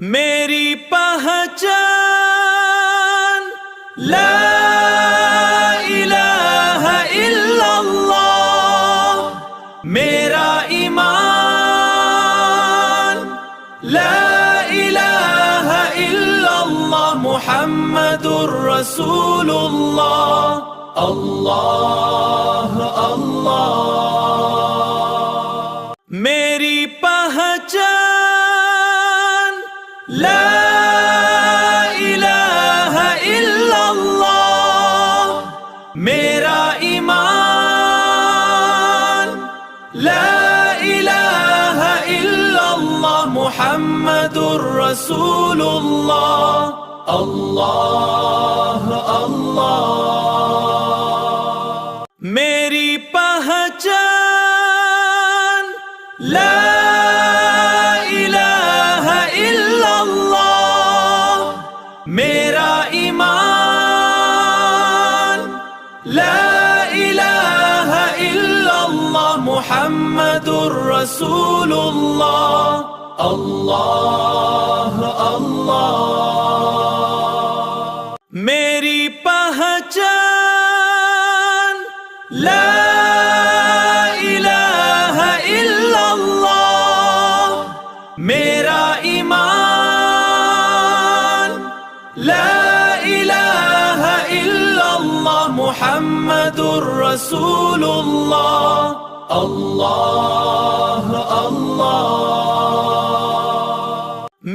میری پہچان لا الہ الا اللہ، میرا ایمان لا الہ الا اللہ، محمد الرسول اللہ، اللہ اللہ۔ میری پہچان لا الہ الا اللہ، میرا ایمان لا الہ الا اللہ، محمد الرسول اللہ، اللہ اللہ۔ میری پہچان لا الہ الا اللہ، میرا ایمان لا الہ الا اللہ، محمد الرسول اللہ، اللہ اللہ۔ میری پہچان لا الہ الا اللہ، میرا ایمان لا الہ الا اللہ، محمد الرسول اللہ، اللہ اللہ۔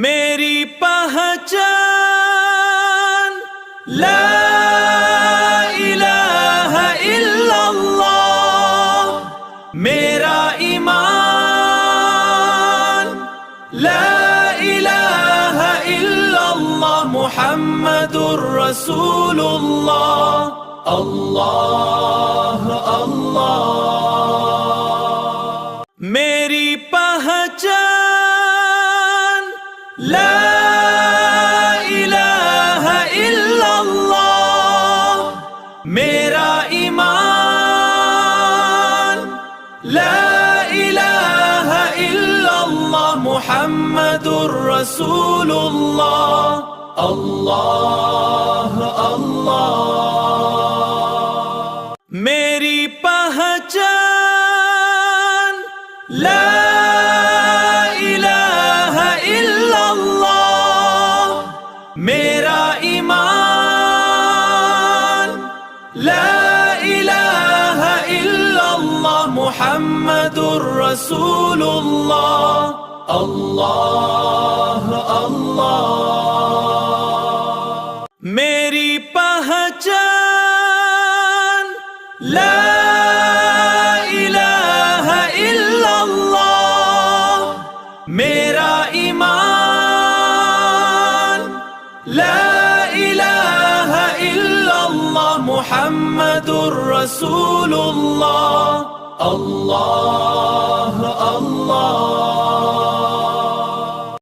میری پہچان لا الہ الا اللہ، میرا ایمان لا الہ الا اللہ، محمد الرسول اللہ، اللہ اللہ۔ میری پہچان لا الہ الا اللہ، میرا ایمان لا الہ الا اللہ، محمد الرسول اللہ، اللہ اللہ۔ میری پہچان لا الہ الا اللہ، میرا ایمان لا الہ الا اللہ، محمد الرسول اللہ، اللہ اللہ۔ میری پہچان لا الہ الا اللہ، میرا ایمان لا الہ الا اللہ، محمد الرسول اللہ، اللہ اللہ۔